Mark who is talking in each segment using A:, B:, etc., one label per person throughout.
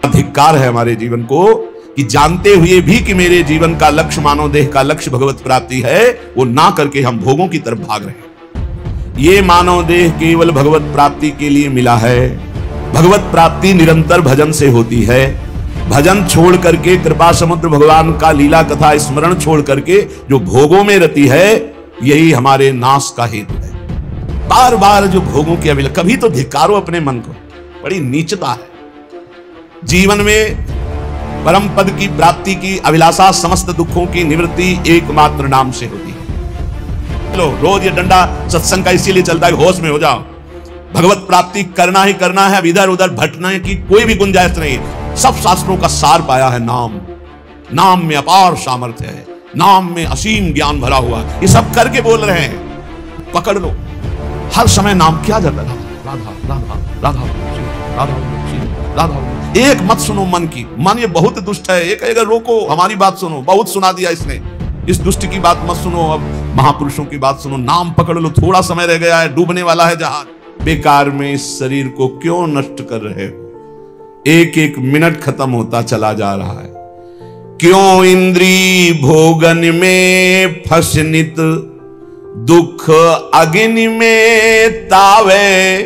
A: धिक्कार है हमारे जीवन को कि जानते हुए भी कि मेरे जीवन का लक्ष्य मानव देह का लक्ष्य भगवत प्राप्ति है, वो ना करके हम भोगों की तरफ भाग रहे हैं। ये मानव देह केवल भगवत प्राप्ति के लिए मिला है। भगवत प्राप्ति निरंतर भजन से होती है। भजन छोड़ करके, कृपा समुद्र भगवान का लीला कथा स्मरण छोड़ करके जो भोगों में रति है, यही हमारे नाश का हेतु है। बार बार जो भोगों की अभिलाषा, कभी तो धिक्कारो अपने मन को, बड़ी नीचता है। जीवन में परम पद की प्राप्ति की अभिलाषा समस्त दुखों की निवृत्ति एकमात्र नाम से होती है। चलो रोज ये डंडा सत्संग का इसीलिए चलता है, होश में हो जाओ। भगवत प्राप्ति करना ही करना है, अब इधर उधर भटकने की कोई भी गुंजाइश नहीं। सब शास्त्रों का सार पाया है नाम। नाम में अपार सामर्थ्य है, नाम में असीम ज्ञान भरा हुआ। ये सब करके बोल रहे हैं, पकड़ लो। हर समय नाम क्या जाता है, राधा राधा राधा राधा राधा। एक मत सुनो मन की, मन ये बहुत दुष्ट है। एक अगर रोको, हमारी बात सुनो, बहुत सुना दिया इसने, इस दुष्ट की बात मत सुनो, अब महापुरुषों की बात सुनो। नाम पकड़ लो, थोड़ा समय रह गया है, डूबने वाला है जहाज। बेकार में इस शरीर को क्यों नष्ट कर रहे हो? एक एक मिनट खत्म होता चला जा रहा है। क्यों इंद्री भोगन में फसनित, दुख अग्नि में तावे।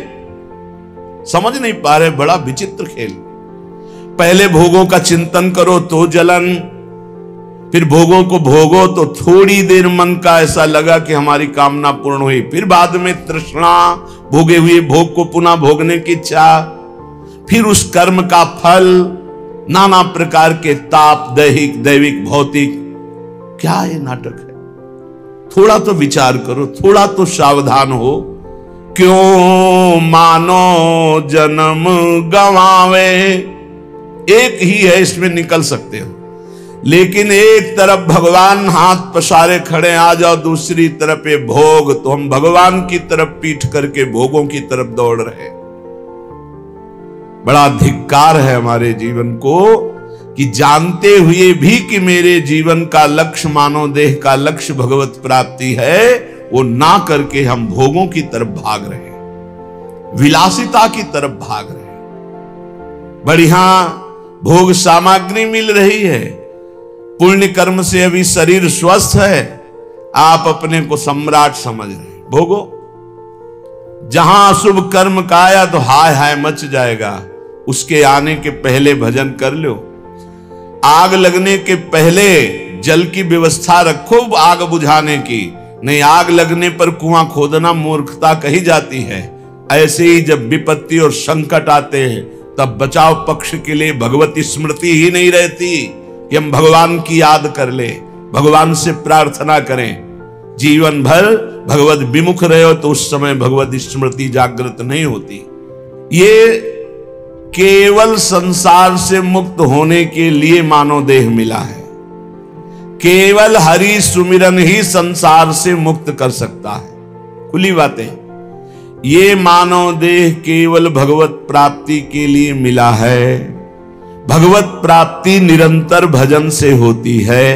A: समझ नहीं पा रहे, बड़ा विचित्र खेल। पहले भोगों का चिंतन करो तो जलन, फिर भोगों को भोगो तो थोड़ी देर मन का ऐसा लगा कि हमारी कामना पूर्ण हुई, फिर बाद में तृष्णा, भोगे हुए भोग को पुनः भोगने की इच्छा, फिर उस कर्म का फल, नाना प्रकार के ताप, दैहिक दैविक भौतिक। क्या ये नाटक है? थोड़ा तो विचार करो, थोड़ा तो सावधान हो। क्यों मानो जन्म गवावे, एक ही है, इसमें निकल सकते हो। लेकिन एक तरफ भगवान हाथ पसारे खड़े, आ जाओ, दूसरी तरफ ये भोग, तो हम भगवान की तरफ पीठ करके भोगों की तरफ दौड़ रहे। बड़ा धिक्कार है हमारे जीवन को कि जानते हुए भी कि मेरे जीवन का लक्ष्य मानव देह का लक्ष्य भगवत प्राप्ति है, वो ना करके हम भोगों की तरफ भाग रहे हैं, विलासिता की तरफ भाग रहे हैं। बढ़िया भोग सामग्री मिल रही है, पुण्य कर्म से अभी शरीर स्वस्थ है, आप अपने को सम्राट समझ रहे हैं। भोगो, जहां शुभ कर्म का आया तो हाय हाय मच जाएगा। उसके आने के पहले भजन कर लो। आग लगने के पहले जल की व्यवस्था रखो आग बुझाने की। नहीं, आग लगने पर कुआं खोदना मूर्खता कही जाती है। ऐसे ही जब विपत्ति और संकट आते हैं, तब बचाव पक्ष के लिए भगवती स्मृति ही नहीं रहती कि हम भगवान की याद कर ले, भगवान से प्रार्थना करें। जीवन भर भगवत विमुख रहे हो तो उस समय भगवत स्मृति जागृत नहीं होती। ये केवल संसार से मुक्त होने के लिए मानव देह मिला है। केवल हरि सुमिरन ही संसार से मुक्त कर सकता है। खुली बातें। ये मानव देह केवल भगवत प्राप्ति के लिए मिला है। भगवत प्राप्ति निरंतर भजन से होती है।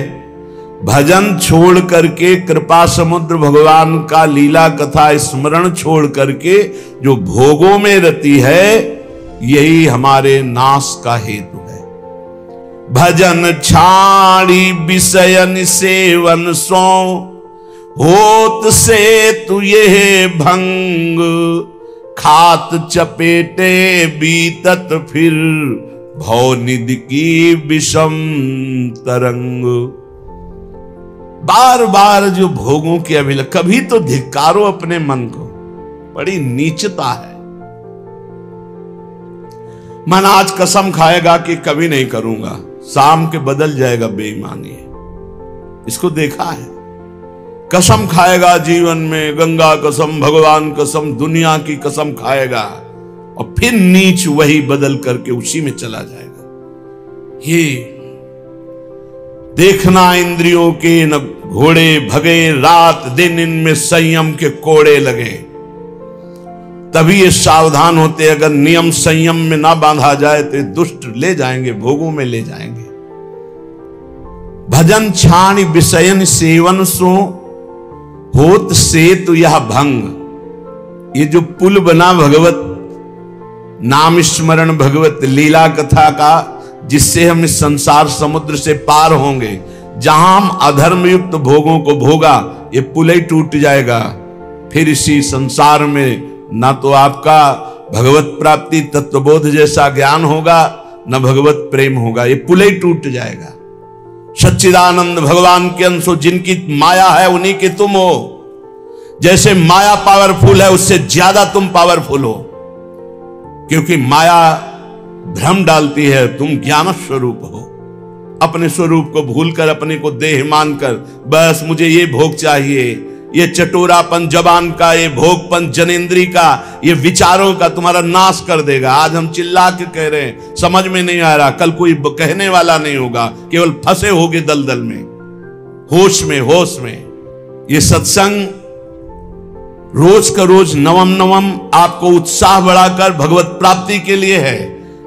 A: भजन छोड़ करके, कृपा समुद्र भगवान का लीला कथा स्मरण छोड़ करके जो भोगों में रति है, यही हमारे नाश का हेतु है। भजन छाड़ी विषयन सेवन सो, होत से तु ये भंग, खात चपेटे बीतत फिर, भवनिधि की विषम तरंग। बार बार जो भोगों की अभिलाषा, कभी तो धिक्कारो अपने मन को, बड़ी नीचता है। मन आज कसम खाएगा कि कभी नहीं करूंगा, शाम के बदल जाएगा बेईमानी। इसको देखा है। कसम खाएगा जीवन में, गंगा कसम, भगवान कसम, दुनिया की कसम खाएगा, और फिर नीच वही बदल करके उसी में चला जाएगा। ये देखना इंद्रियों के न घोड़े भगे, रात दिन इनमें संयम के कोड़े लगे। तभी ये सावधान होते, अगर नियम संयम में ना बांधा जाए तो दुष्ट ले जाएंगे, भोगों में ले जाएंगे। भजन छाण विषयन सेवन सो, होत से तो यह भंग। ये जो पुल बना भगवत नाम स्मरण भगवत लीला कथा का, जिससे हम इस संसार समुद्र से पार होंगे। जहां हम अधर्म युक्त भोगों को भोगा, ये पुल ही टूट जाएगा। फिर इसी संसार में ना तो आपका भगवत प्राप्ति तत्वबोध जैसा ज्ञान होगा, न भगवत प्रेम होगा, ये पुल ही टूट जाएगा। सच्चिदानंद भगवान के अंश हो, जिनकी माया है उन्हीं के तुम हो। जैसे माया पावरफुल है, उससे ज्यादा तुम पावरफुल हो, क्योंकि माया भ्रम डालती है, तुम ज्ञान स्वरूप हो। अपने स्वरूप को भूलकर, अपने को देह मानकर, बस मुझे ये भोग चाहिए, ये चटोरापन जबान का, ये भोगपन जनेंद्री का, ये विचारों का तुम्हारा नाश कर देगा। आज हम चिल्ला के कह रहे हैं, समझ में नहीं आ रहा, कल कोई कहने वाला नहीं होगा, केवल फंसे होगे दलदल में, होश में, होश में। ये सत्संग रोज का रोज नवम नवम आपको उत्साह बढ़ाकर भगवत प्राप्ति के लिए है।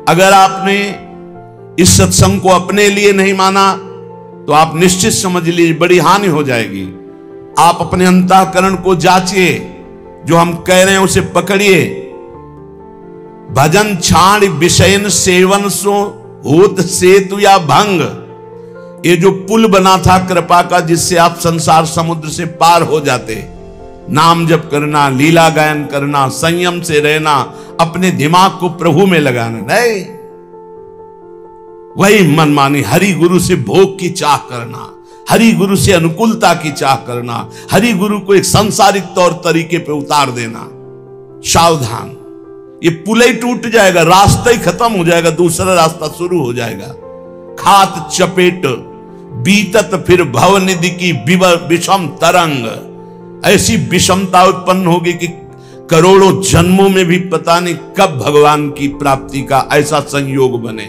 A: अगर आपने इस सत्संग को अपने लिए नहीं माना तो आप निश्चित समझ लीजिए बड़ी हानि हो जाएगी। आप अपने अंतःकरण को जांचिए, जो हम कह रहे हैं उसे पकड़िए। भजन छाण विषयन सेवन सो होत सेतु या भंग, ये जो पुल बना था कृपा का, जिससे आप संसार समुद्र से पार हो जाते। नाम जप करना, लीला गायन करना, संयम से रहना, अपने दिमाग को प्रभु में लगाना, नहीं वही मनमानी हरि गुरु से भोग की चाह करना, हरि गुरु से अनुकूलता की चाह करना, हरि गुरु को एक सांसारिक तौर तरीके पे उतार देना। सावधान, ये पुल ही टूट जाएगा, रास्ता ही खत्म हो जाएगा, दूसरा रास्ता शुरू हो जाएगा। खात चपेट बीतत फिर भव निधि की विषम तरंग, ऐसी विषमता उत्पन्न होगी कि करोड़ों जन्मों में भी पता नहीं कब भगवान की प्राप्ति का ऐसा संयोग बने।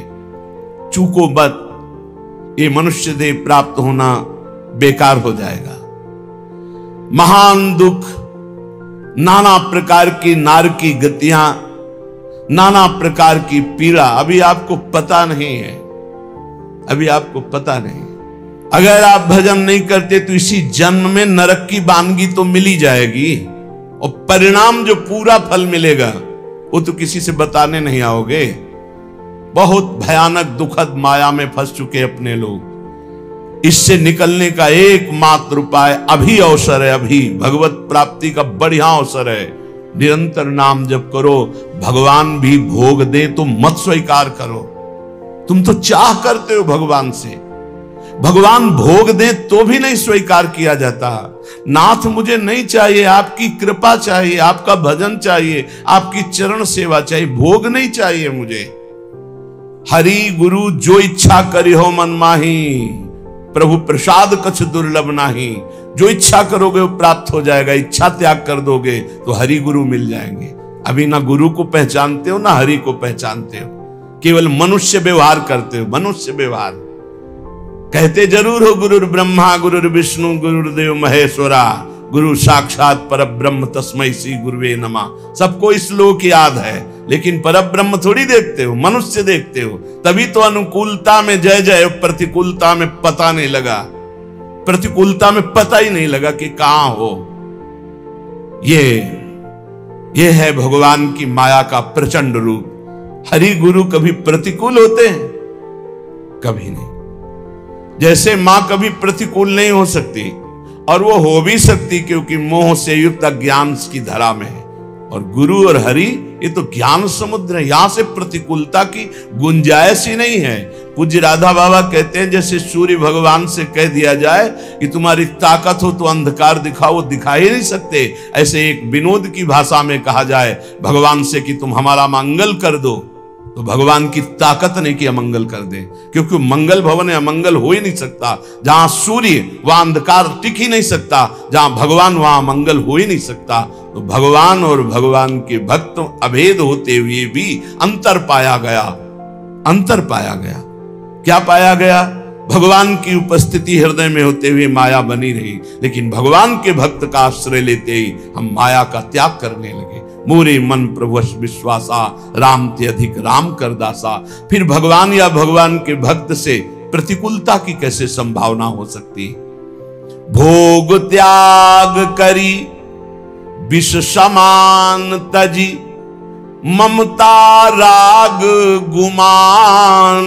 A: चूको मत, ये मनुष्य देह प्राप्त होना बेकार हो जाएगा। महान दुख, नाना प्रकार की नार की गतियां, नाना प्रकार की पीड़ा अभी आपको पता नहीं है, अभी आपको पता नहीं। अगर आप भजन नहीं करते तो इसी जन्म में नरक की वानगी तो मिली जाएगी, और परिणाम जो पूरा फल मिलेगा वो तो किसी से बताने नहीं आओगे। बहुत भयानक दुखद माया में फंस चुके अपने लोग। इससे निकलने का एकमात्र उपाय अभी अवसर है, अभी भगवत प्राप्ति का बढ़िया अवसर है। निरंतर नाम जप करो, भगवान भी भोग दे तो मत स्वीकार करो। तुम तो चाह करते हो भगवान से, भगवान भोग दे तो भी नहीं स्वीकार किया जाता। नाथ मुझे नहीं चाहिए, आपकी कृपा चाहिए, आपका भजन चाहिए, आपकी चरण सेवा चाहिए, भोग नहीं चाहिए मुझे। हरि गुरु जो इच्छा करी हो मन माही, प्रभु प्रसाद कछ दुर्लभ नाही। जो इच्छा करोगे वो प्राप्त हो जाएगा, इच्छा त्याग कर दोगे तो हरि गुरु मिल जाएंगे। अभी ना गुरु को पहचानते हो ना हरि को पहचानते हो, केवल मनुष्य व्यवहार करते हो, मनुष्य व्यवहार। कहते जरूर हो गुरुर ब्रह्मा गुरुर विष्णु गुरुदेव महेश्वरा, गुरु साक्षात पर ब्रह्म तस्मै श्री गुरुवे नमः। सबको श्लोक याद है, लेकिन पर ब्रह्म थोड़ी देखते हो, मनुष्य देखते हो। तभी तो अनुकूलता में जय जय, प्रतिकूलता में पता नहीं लगा, प्रतिकूलता में पता ही नहीं लगा कि कहां हो। ये है भगवान की माया का प्रचंड रूप। हरि गुरु कभी प्रतिकूल होते हैं? कभी नहीं। जैसे मां कभी प्रतिकूल नहीं हो सकती, और वो हो भी सकती क्योंकि मोह से युक्त अज्ञान की धरा में है। और गुरु और हरि ये तो ज्ञान समुद्र है, यहां से प्रतिकूलता की गुंजाइश ही नहीं है। पूज्य राधा बाबा कहते हैं, जैसे सूर्य भगवान से कह दिया जाए कि तुम्हारी ताकत हो तो अंधकार दिखाओ, वो दिखा ही नहीं सकते। ऐसे एक विनोद की भाषा में कहा जाए भगवान से कि तुम हमारा मंगल कर दो, तो भगवान की ताकत नहीं कि अमंगल कर दे, क्योंकि मंगल भवन है, अमंगल हो ही नहीं सकता। जहां सूर्य वहां अंधकार टिक ही नहीं सकता, जहां भगवान वहां मंगल हो ही नहीं सकता। तो भगवान और भगवान के भक्त अभेद होते हुए भी अंतर पाया गया। अंतर पाया गया, क्या पाया गया? भगवान की उपस्थिति हृदय में होते हुए माया बनी रही, लेकिन भगवान के भक्त का आश्रय लेते ही हम माया का त्याग करने लगे। मोरे मन प्रभुष विश्वासा, राम ते अधिक राम कर दासा। फिर भगवान या भगवान के भक्त से प्रतिकूलता की कैसे संभावना हो सकती? भोग त्याग करी विष समान तजी, ममता राग गुमान,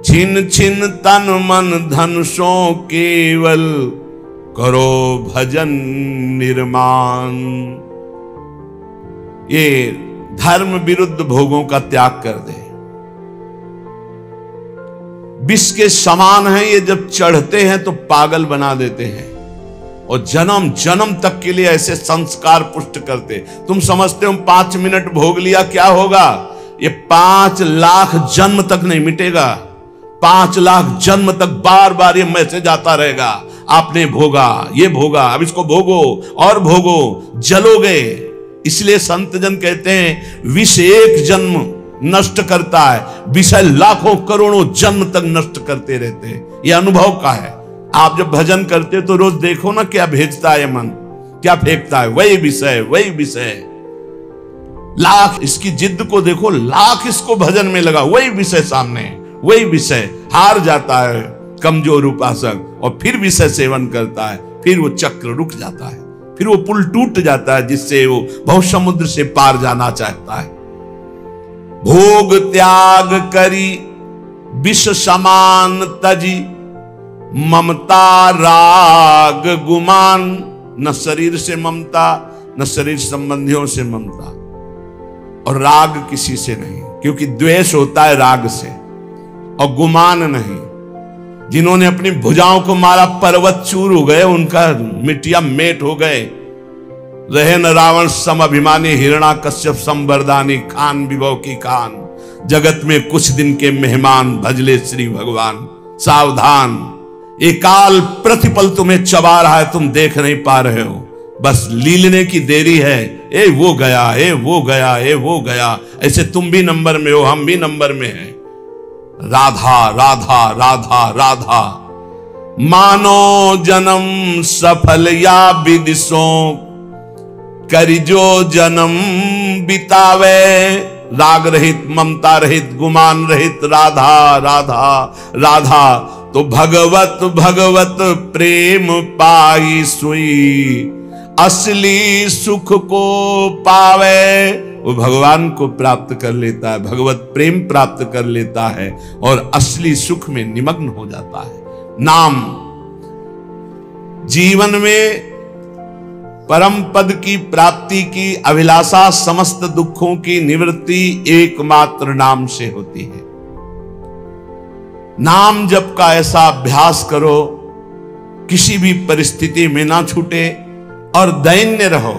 A: छिन छिन तन मन धन सो केवल करो भजन निर्माण। ये धर्म विरुद्ध भोगों का त्याग कर दे। विष के समान है ये, जब चढ़ते हैं तो पागल बना देते हैं और जन्म जन्म तक के लिए ऐसे संस्कार पुष्ट करते। तुम समझते हो 5 मिनट भोग लिया क्या होगा? ये 5 लाख जन्म तक नहीं मिटेगा। 5 लाख जन्म तक बार बार ये मैसेज आता रहेगा, आपने भोगा, ये भोगा, अब इसको भोगो और भोगो, जलोगे। इसलिए संत जन कहते हैं विष एक जन्म नष्ट करता है, विषय लाखों करोड़ों जन्म तक नष्ट करते रहते हैं। यह अनुभव का है। आप जब भजन करते तो रोज देखो ना क्या भेजता है मन, क्या फेंकता है, वही विषय वही विषय। लाख इसकी जिद को देखो, लाख इसको भजन में लगा, वही विषय सामने, वही विषय। हार जाता है कमजोर उपासक और फिर विषय सेवन करता है, फिर वो चक्र रुक जाता है, फिर वो पुल टूट जाता है जिससे वो भव समुद्र से पार जाना चाहता है। भोग त्याग करी विष समान तजी, ममता राग गुमान। न शरीर से ममता, न शरीर संबंधियों से ममता, और राग किसी से नहीं, क्योंकि द्वेष होता है राग से, और गुमान नहीं। जिन्होंने अपनी भुजाओं को मारा पर्वत चूर हो गए, उनका मिट्टिया मेट हो गए। रहे न रावण सम अभिमानी, हिरणा कश्यप संबरदानी, खान विभव की खान, जगत में कुछ दिन के मेहमान, भजले श्री भगवान। सावधान, एक काल प्रतिपल तुम्हें चबा रहा है, तुम देख नहीं पा रहे हो, बस लीलने की देरी है। ए वो गया, ए वो गया, ए वो गया। ऐसे तुम भी नंबर में हो, हम भी नंबर में हैं। राधा राधा राधा राधा, मानो जन्म सफल या विदिशों, करी जो जन्म बितावे। राग रहित, ममता रहित, गुमान रहित, राधा राधा राधा, तो भगवत भगवत प्रेम पाई सुई, असली सुख को पावे। वो भगवान को प्राप्त कर लेता है, भगवत प्रेम प्राप्त कर लेता है और असली सुख में निमग्न हो जाता है। नाम जीवन में परम पद की प्राप्ति की अभिलाषा, समस्त दुखों की निवृत्ति एकमात्र नाम से होती है। नाम जप का ऐसा अभ्यास करो, किसी भी परिस्थिति में ना छूटे और दैन्य रहो।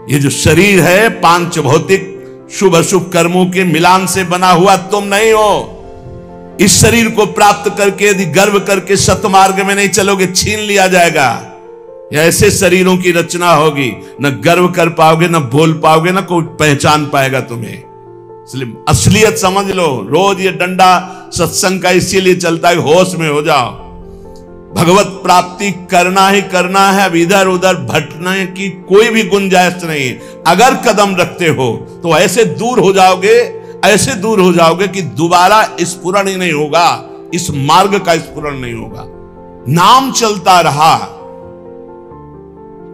A: ये जो शरीर है 5 भौतिक शुभ अशुभ कर्मों के मिलान से बना हुआ तुम नहीं हो। इस शरीर को प्राप्त करके यदि गर्व करके सतमार्ग में नहीं चलोगे, छीन लिया जाएगा। ऐसे शरीरों की रचना होगी, न गर्व कर पाओगे, न बोल पाओगे, न कोई पहचान पाएगा तुम्हें। इसलिए असलियत समझ लो। रोज ये डंडा सत्संग का इसीलिए चलता है, होश में हो जाओ। भगवत प्राप्ति करना ही करना है, अब इधर उधर भटकने की कोई भी गुंजाइश नहीं। अगर कदम रखते हो तो ऐसे दूर हो जाओगे, ऐसे दूर हो जाओगे कि दोबारा स्फुरण ही नहीं होगा, इस मार्ग का स्फुरण नहीं होगा। नाम चलता रहा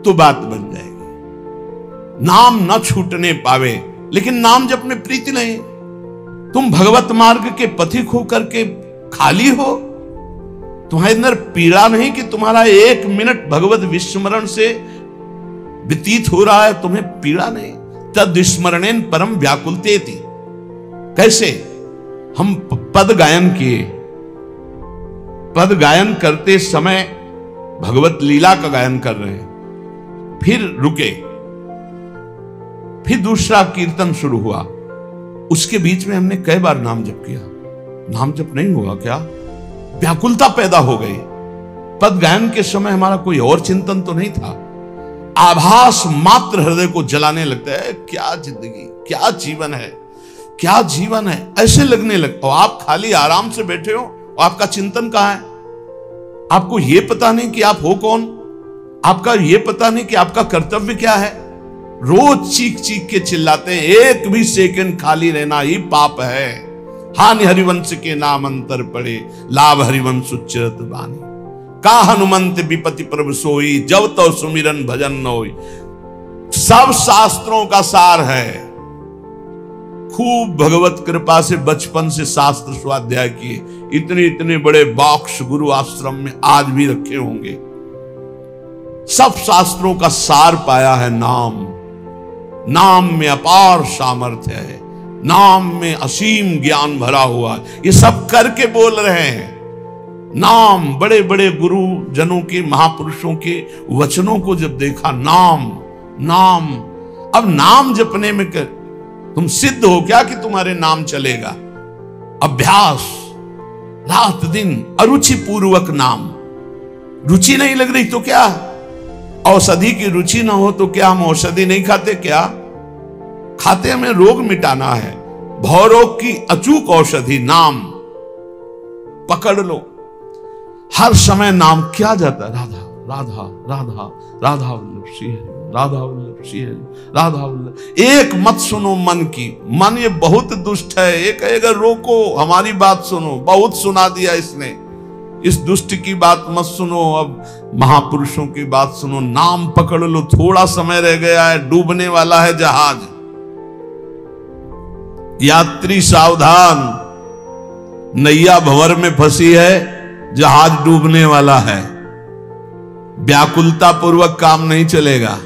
A: तो बात बन जाएगी। नाम न छूटने पावे, लेकिन नाम जप में प्रीति नहीं। तुम भगवत मार्ग के पथिक होकर के खाली हो, तुम्हारे अंदर पीड़ा नहीं कि तुम्हारा 1 मिनट भगवत विस्मरण से व्यतीत हो रहा है, तुम्हें पीड़ा नहीं। तद स्मरणेन परम व्याकुलतेति। कैसे? हम पद गायन किए, पद गायन करते समय भगवत लीला का गायन कर रहे हैं, फिर रुके, फिर दूसरा कीर्तन शुरू हुआ। उसके बीच में हमने कई बार नाम जप किया, नाम जप नहीं हुआ क्या? व्याकुलता पैदा हो गई। पद गायन के समय हमारा कोई और चिंतन तो नहीं था, आभास मात्र हृदय को जलाने लगता है। क्या जिंदगी, क्या जीवन है, क्या जीवन है, ऐसे लगने लगता। और आप खाली आराम से बैठे हो, आपका चिंतन कहां है? आपको यह पता नहीं कि आप हो कौन, आपका यह पता नहीं कि आपका कर्तव्य क्या है। रोज चीख चीख के चिल्लाते हैं, एक भी सेकंड खाली रहना ही पाप है। हानि हरिवंश के नाम अंतर पड़े, लाभ हरिवंश उच्चरत बानी। का हनुमंत विपति प्रभु सोई, जब तो सुमिरन भजन न होई। सब शास्त्रों का सार है, खूब भगवत कृपा से बचपन से शास्त्र स्वाध्याय किए, इतने इतने बड़े बॉक्स गुरु आश्रम में आज भी रखे होंगे। सब शास्त्रों का सार पाया है नाम। नाम में अपार सामर्थ्य है, नाम में असीम ज्ञान भरा हुआ है। ये सब करके बोल रहे हैं। नाम, बड़े बड़े गुरु जनों के, महापुरुषों के वचनों को जब देखा, नाम नाम। अब नाम जपने में कर तुम सिद्ध हो क्या कि तुम्हारे नाम चलेगा? अभ्यास, रात दिन अरुचि पूर्वक नाम। रुचि नहीं लग रही तो क्या? औषधि की रुचि ना हो तो क्या हम औषधि नहीं खाते? क्या खाते? हमें रोग मिटाना है। भवरोग की अचूक औषधि नाम। पकड़ लो, हर समय नाम क्या जाता है? राधा राधा राधा, राधा वल्लभ श्री हरि, राधा वल्लभ श्री हरि, राधा वल्लभ। एक मत सुनो मन की। मन ये बहुत दुष्ट है। एक अगर रोको, हमारी बात सुनो। बहुत सुना दिया इसने, इस दुष्ट की बात मत सुनो। अब महापुरुषों की बात सुनो। नाम पकड़ लो। थोड़ा समय रह गया है, डूबने वाला है जहाज। यात्री सावधान, नैया भंवर में फंसी है, जहाज डूबने वाला है। व्याकुलता पूर्वक काम नहीं चलेगा।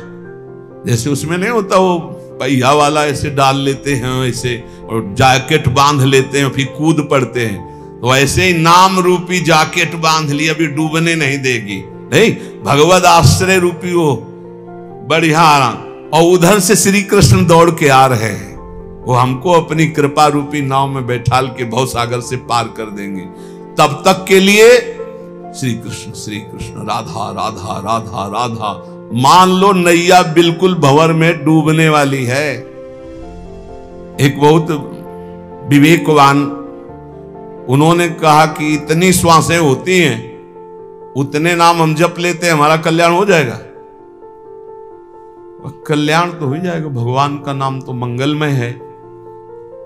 A: जैसे उसमें नहीं होता वो पहिया वाला ऐसे डाल लेते हैं ऐसे, और जैकेट बांध लेते हैं, फिर कूद पड़ते हैं। तो ऐसे ही नाम रूपी जैकेट बांध लिया, अभी डूबने नहीं देगी। नहीं, भगवत आश्रय रूपी वो बढ़िया। और उधर से श्री कृष्ण दौड़ के आ रहे हैं, वो हमको अपनी कृपा रूपी नाव में बैठाल के भवसागर से पार कर देंगे। तब तक के लिए श्री कृष्ण, राधा राधा राधा राधा। मान लो नैया बिल्कुल भंवर में डूबने वाली है। एक बहुत विवेकवान, उन्होंने कहा कि इतनी श्वासें होती हैं, उतने नाम हम जप लेते हैं, हमारा कल्याण हो जाएगा। कल्याण तो हो जाएगा, भगवान का नाम तो मंगलमय है।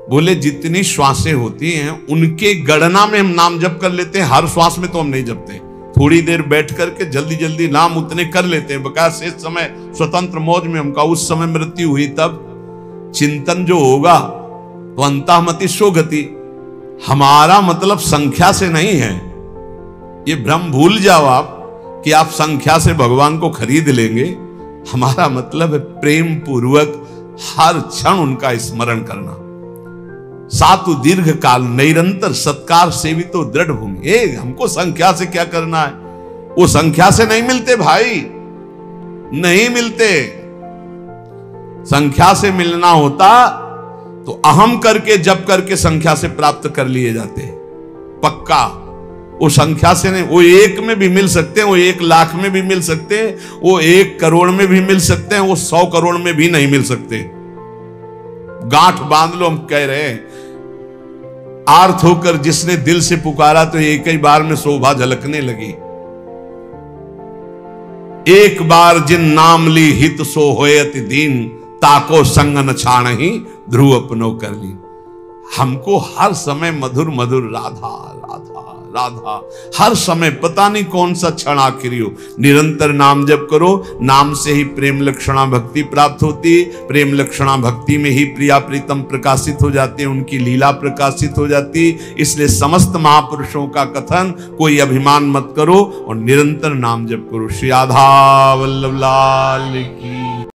A: बोले जितनी श्वासें होती हैं उनके गणना में हम नाम जप कर लेते हैं। हर श्वास में तो हम नहीं जपते, थोड़ी देर बैठ करके जल्दी जल्दी नाम उतने कर लेते हैं। बकाया शेष समय स्वतंत्र मौज में हमका उस समय मृत्यु हुई तब चिंतन जो होगा तो अंतःमति सो गति। हमारा मतलब संख्या से नहीं है। ये भ्रम भूल जाओ आप कि आप संख्या से भगवान को खरीद लेंगे। हमारा मतलब है प्रेम पूर्वक हर क्षण उनका स्मरण करना। सातु दीर्घ काल निरंतर सत्कार सेवितो दृढ़ भूमि। हमको संख्या से क्या करना है? वो संख्या से नहीं मिलते भाई, नहीं मिलते। संख्या से मिलना होता तो अहम करके जप करके संख्या से प्राप्त कर लिए जाते पक्का। वो संख्या से नहीं, वो एक में भी मिल सकते हैं, वो 1 लाख में भी मिल सकते हैं, वो 1 करोड़ में भी मिल सकते हैं, वो 100 करोड़ में भी नहीं मिल सकते। गांठ बांध लो, हम कह रहे हैं। आर्थ होकर जिसने दिल से पुकारा तो एक ही बार में शोभा झलकने लगी। एक बार जिन नाम ली हित सो होयति दीन, ताको संग न छाणहि ध्रुव अपनो कर ली। हमको हर समय मधुर मधुर राधा राधा राधा, हर समय पता नहीं कौन सा क्षण आखिरी हो, निरंतर नाम जप करो। नाम से ही प्रेम लक्षणा भक्ति प्राप्त होती। प्रेम लक्षणा भक्ति में ही प्रिया प्रीतम प्रकाशित हो जाते हैं, उनकी लीला प्रकाशित हो जाती। इसलिए समस्त महापुरुषों का कथन, कोई अभिमान मत करो और निरंतर नाम जप करो। श्री राधा वल्लभ लाल की।